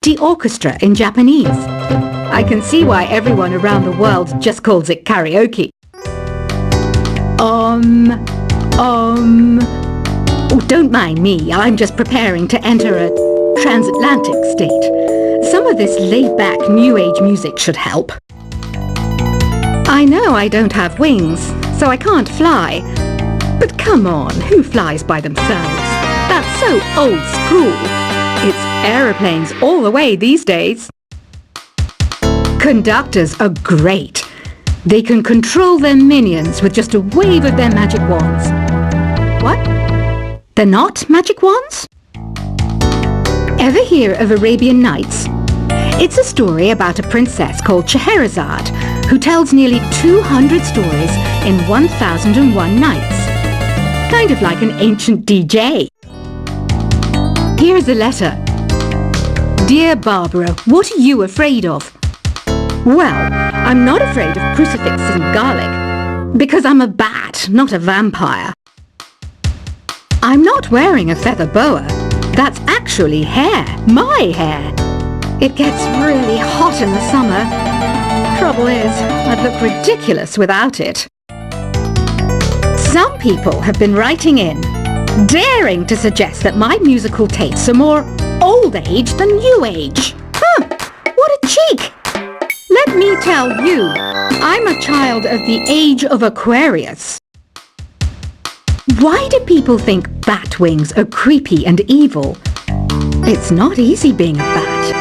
Misty Orchestra in Japanese. I can see why everyone around the world just calls it karaoke. Oh, don't mind me, I'm just preparing to enter a transatlantic state. Some of this laid-back New Age music should help. I know I don't have wings, so I can't fly. But come on, who flies by themselves? That's so old school. It's aeroplanes all the way these days. Conductors are great. They can control their minions with just a wave of their magic wands. What? They're not magic wands? Ever hear of Arabian Nights? It's a story about a princess called Scheherazade who tells nearly 200 stories in 1001 nights. Kind of like an ancient DJ. Here's a letter. Dear Barbara, what are you afraid of? Well, I'm not afraid of crucifixes and garlic, because I'm a bat, not a vampire. I'm not wearing a feather boa. That's actually hair, my hair. It gets really hot in the summer. Trouble is, I'd look ridiculous without it. Some people have been writing in, daring to suggest that my musical tastes are more old age than new age. What a cheek! Let me tell you, I'm a child of the age of Aquarius. Why do people think bat wings are creepy and evil? It's not easy being a bat.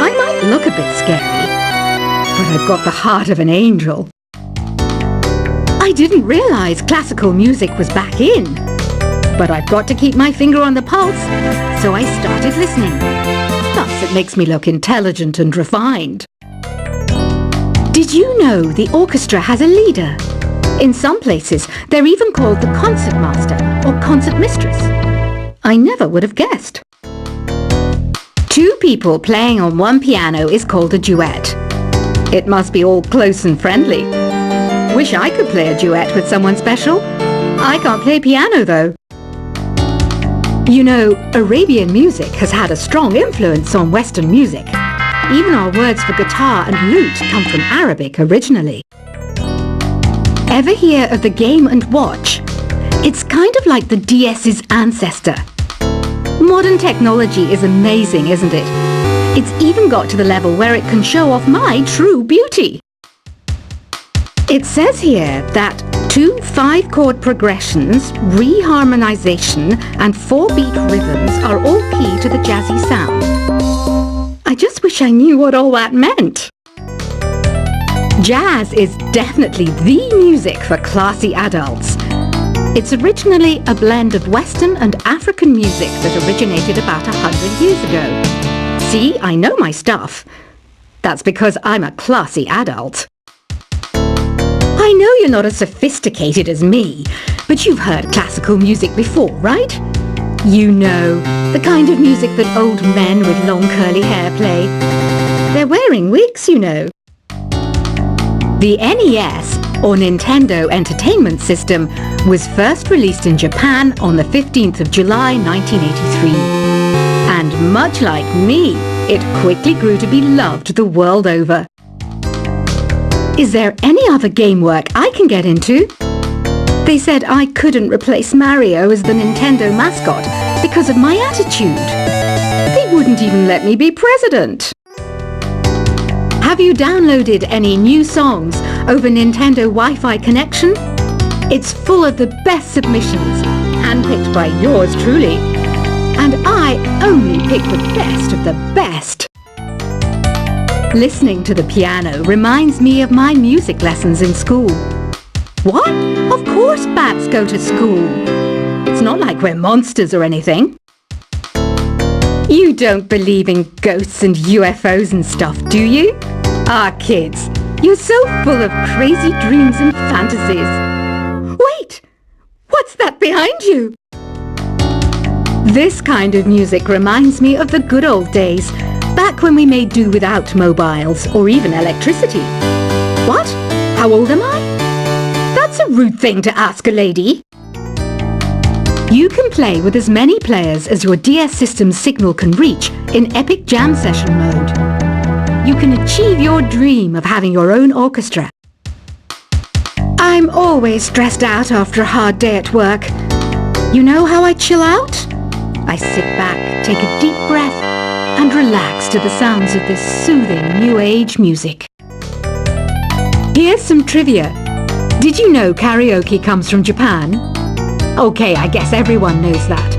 I might look a bit scary, but I've got the heart of an angel. I didn't realize classical music was back in, but I've got to keep my finger on the pulse, so I started listening. Thus, it makes me look intelligent and refined. Did you know the orchestra has a leader? In some places, they're even called the concertmaster or concertmistress. I never would have guessed. Two people playing on one piano is called a duet. It must be all close and friendly. Wish I could play a duet with someone special. I can't play piano though. You know, Arabian music has had a strong influence on Western music. Even our words for guitar and lute come from Arabic originally. Ever hear of the Game & Watch? It's kind of like the DS's ancestor. Modern technology is amazing, isn't it? It's even got to the level where it can show off my true beauty. It says here that 2 5-chord progressions, reharmonization and 4-beat rhythms are all key to the jazzy sound. I just wish I knew what all that meant. Jazz is definitely the music for classy adults. It's originally a blend of Western and African music that originated about 100 years ago. See, I know my stuff. That's because I'm a classy adult. I know you're not as sophisticated as me, but you've heard classical music before, right? You know, the kind of music that old men with long curly hair play. They're wearing wigs, you know. The NES, or Nintendo Entertainment System, was first released in Japan on the 15th of July 1983. And much like me, it quickly grew to be loved the world over. Is there any other game work I can get into? They said I couldn't replace Mario as the Nintendo mascot because of my attitude. They wouldn't even let me be president. Have you downloaded any new songs over Nintendo Wi-Fi connection? It's full of the best submissions, handpicked by yours truly. And I only pick the best of the best. Listening to the piano reminds me of my music lessons in school. What? Of course bats go to school. It's not like we're monsters or anything. You don't believe in ghosts and UFOs and stuff, do you? Ah, kids, you're so full of crazy dreams and fantasies. Wait! What's that behind you? This kind of music reminds me of the good old days, back when we made do without mobiles or even electricity. What? How old am I? That's a rude thing to ask a lady. You can play with as many players as your DS system's signal can reach in Epic Jam Session mode. You can achieve your dream of having your own orchestra. I'm always stressed out after a hard day at work. You know how I chill out? I sit back, take a deep breath, and relax to the sounds of this soothing new age music. Here's some trivia. Did you know karaoke comes from Japan? Okay, I guess everyone knows that.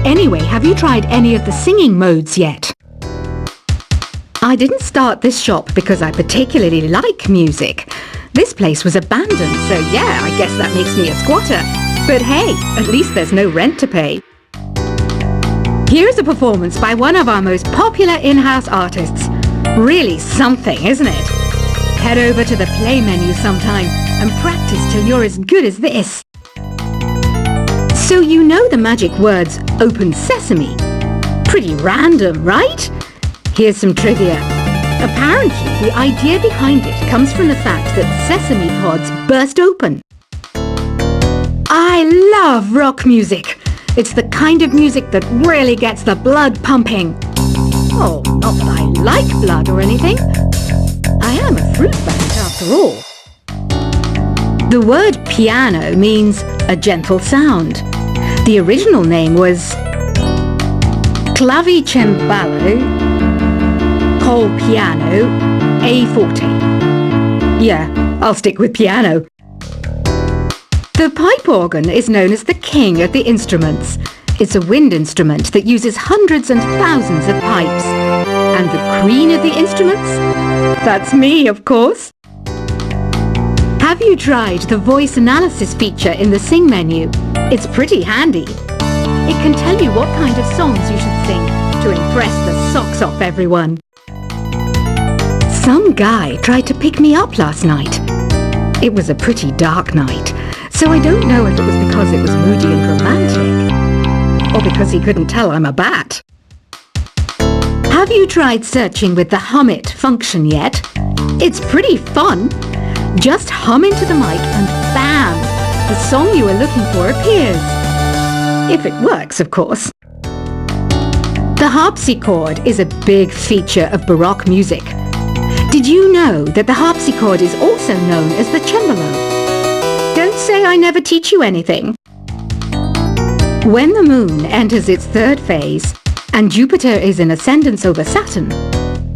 Anyway, have you tried any of the singing modes yet? I didn't start this shop because I particularly like music. This place was abandoned, so yeah, I guess that makes me a squatter. But hey, at least there's no rent to pay. Here's a performance by one of our most popular in-house artists. Really something, isn't it? Head over to the play menu sometime and practice till you're as good as this. So you know the magic words "Open Sesame"? Pretty random, right? Here's some trivia. Apparently, the idea behind it comes from the fact that sesame pods burst open. I love rock music. It's the kind of music that really gets the blood pumping. Oh, not that I like blood or anything. I am a fruit bat after all. The word piano means a gentle sound. The original name was clavicembalo col piano a forte. Yeah, I'll stick with piano. The pipe organ is known as the king of the instruments. It's a wind instrument that uses hundreds and thousands of pipes. And the queen of the instruments? That's me, of course. Have you tried the voice analysis feature in the Sing menu? It's pretty handy. It can tell you what kind of songs you should sing to impress the socks off everyone. Some guy tried to pick me up last night. It was a pretty dark night, so I don't know if it was because it was moody and romantic, or because he couldn't tell I'm a bat. Have you tried searching with the Hum It function yet? It's pretty fun. Just hum into the mic and bam! The song you are looking for appears. If it works, of course. The harpsichord is a big feature of Baroque music. Did you know that the harpsichord is also known as the cembalo? Don't say I never teach you anything. When the moon enters its third phase and Jupiter is in ascendance over Saturn,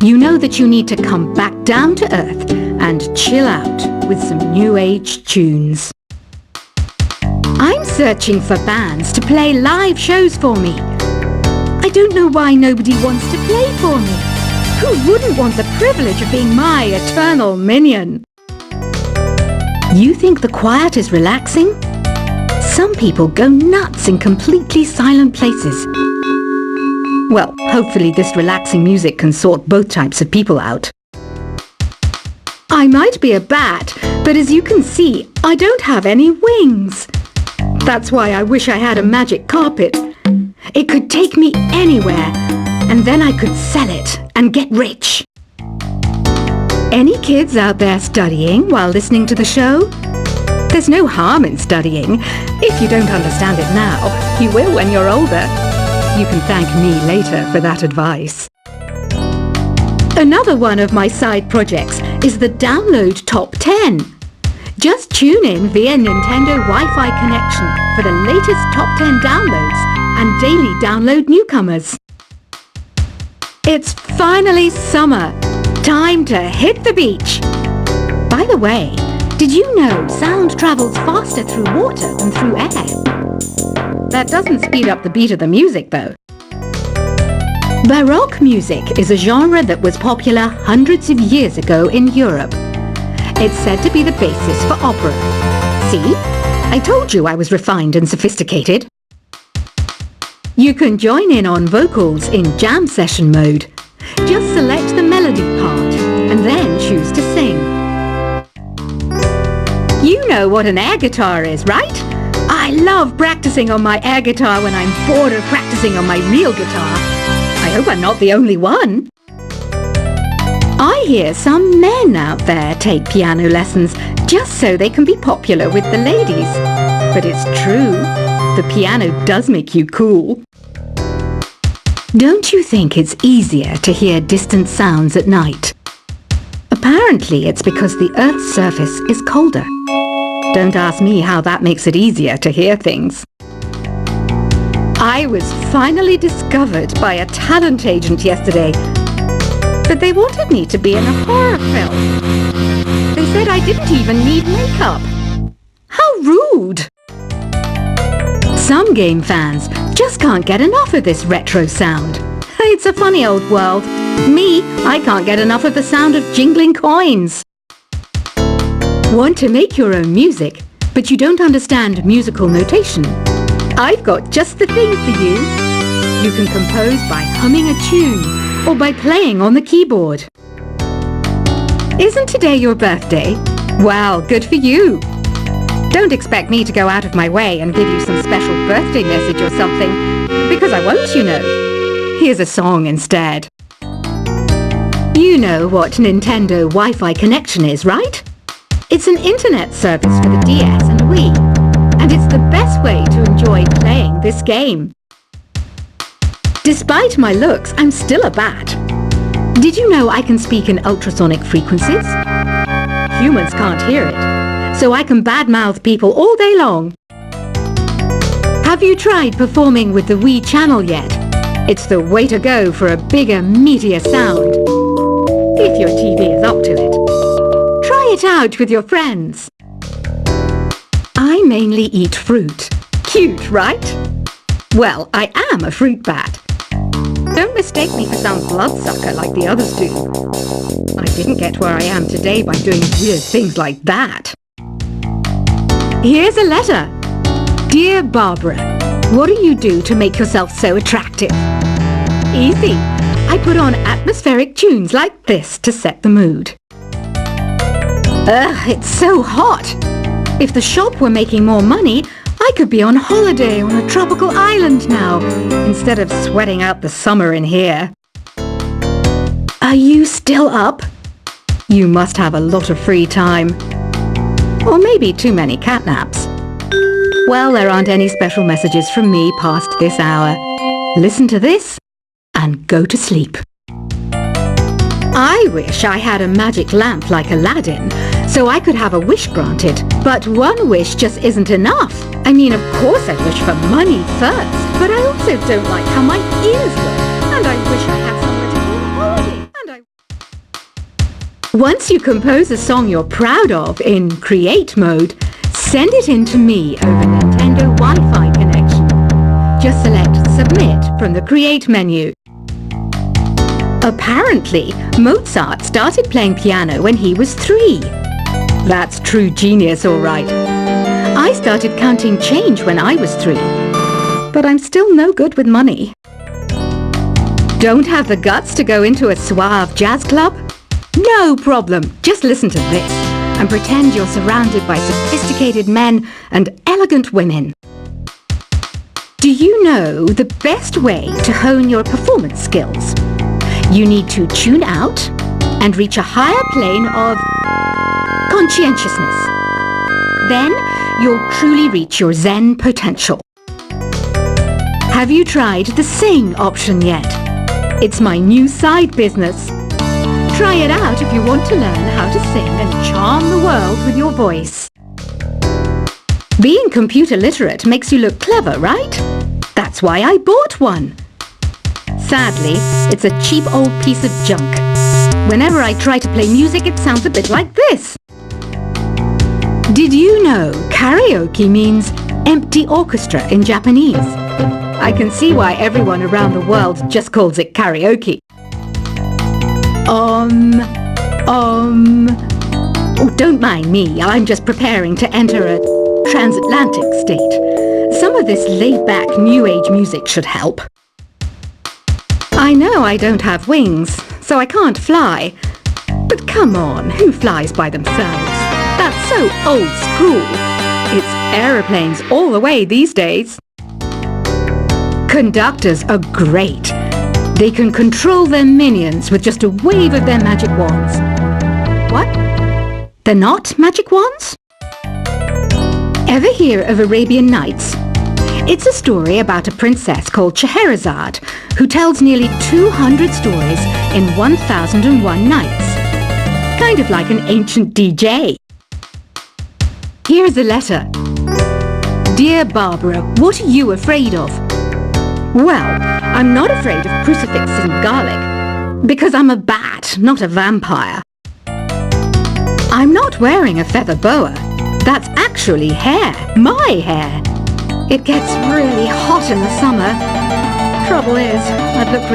you know that you need to come back down to Earth and chill out with some new age tunes. I'm searching for bands to play live shows for me. I don't know why nobody wants to play for me. Who wouldn't want the privilege of being my eternal minion? You think the quiet is relaxing? Some people go nuts in completely silent places. Well, hopefully this relaxing music can sort both types of people out. I might be a bat, but as you can see, I don't have any wings. That's why I wish I had a magic carpet. It could take me anywhere, and then I could sell it and get rich. Any kids out there studying while listening to the show? There's no harm in studying. If you don't understand it now, you will when you're older. You can thank me later for that advice. Another one of my side projects is the Download Top 10. Just tune in via Nintendo Wi-Fi connection for the latest Top 10 downloads and daily download newcomers. It's finally summer. Time to hit the beach. By the way, did you know sound travels faster through water than through air? That doesn't speed up the beat of the music, though. Baroque music is a genre that was popular hundreds of years ago in Europe. It's said to be the basis for opera. See? I told you I was refined and sophisticated. You can join in on vocals in jam session mode. Just select the melody part and then choose to sing. You know what an air guitar is, right? I love practicing on my air guitar when I'm bored of practicing on my real guitar. I hope I'm not the only one. I hear some men out there take piano lessons just so they can be popular with the ladies. But it's true. the piano does make you cool. Don't you think it's easier to hear distant sounds at night? Apparently it's because the Earth's surface is colder. Don't ask me how that makes it easier to hear things. I was finally discovered by a talent agent yesterday, but they wanted me to be in a horror film. They said I didn't even need makeup. How rude! Some game fans just can't get enough of this retro sound. It's a funny old world. Me, I can't get enough of the sound of jingling coins. Want to make your own music, but you don't understand musical notation? I've got just the thing for you. You can compose by humming a tune or by playing on the keyboard. Isn't today your birthday? Well, good for you. Don't expect me to go out of my way and give you some special birthday message or something, because I won't, you know. Here's a song instead. You know what Nintendo Wi-Fi connection is, right? It's an internet service for the DS and Wii, and it's the best way to enjoy playing this game. Despite my looks, I'm still a bat. Did you know I can speak in ultrasonic frequencies? Humans can't hear it, so I can badmouth people all day long. Have you tried performing with the Wii channel yet? It's the way to go for a bigger, meatier sound. If your TV is up to it. Try it out with your friends. I mainly eat fruit. Cute, right? Well, I am a fruit bat. Don't mistake me for some bloodsucker like the others do. I didn't get where I am today by doing weird things like that. Here's a letter. Dear Barbara, what do you do to make yourself so attractive? Easy. I put on atmospheric tunes like this to set the mood. Ugh, it's so hot. If the shop were making more money, I could be on holiday on a tropical island now, instead of sweating out the summer in here. Are you still up? You must have a lot of free time. Or maybe too many catnaps. Well, there aren't any special messages from me past this hour. Listen to this and go to sleep. I wish I had a magic lamp like Aladdin, so I could have a wish granted. But one wish just isn't enough. I mean, of course I'd wish for money first, but I also don't like how my ears look, and I wish I had somewhere to go on holiday. Once you compose a song you're proud of in Create mode, send it in to me over Nintendo Wi-Fi connection. Just select Submit from the Create menu. Apparently, Mozart started playing piano when he was 3. That's true genius, all right. I started counting change when I was 3, but I'm still no good with money. Don't have the guts to go into a suave jazz club? No problem. Just listen to this and pretend you're surrounded by sophisticated men and elegant women. Do you know the best way to hone your performance skills? You need to tune out and reach a higher plane of conscientiousness. Then you'll truly reach your Zen potential. Have you tried the sing option yet? It's my new side business. Try it out if you want to learn how to sing and charm the world with your voice. Being computer literate makes you look clever, right? That's why I bought one. Sadly, it's a cheap old piece of junk. Whenever I try to play music, it sounds a bit like this. Did you know karaoke means empty orchestra in Japanese? I can see why everyone around the world just calls it karaoke. Oh, don't mind me. I'm just preparing to enter a transatlantic state. Some of this laid-back new age music should help. I know I don't have wings, so I can't fly. But come on, who flies by themselves? That's so old school. It's aeroplanes all the way these days. Conductors are great. They can control their minions with just a wave of their magic wands. What? They're not magic wands? Ever hear of Arabian Nights? It's a story about a princess called Scheherazade, who tells nearly 200 stories in 1001 nights. Kind of like an ancient DJ. Here's a letter. Dear Barbara, what are you afraid of? Well, I'm not afraid of crucifixes and garlic, because I'm a bat, not a vampire. I'm not wearing a feather boa. That's actually hair, my hair. It gets really hot in the summer. Trouble is, I'd look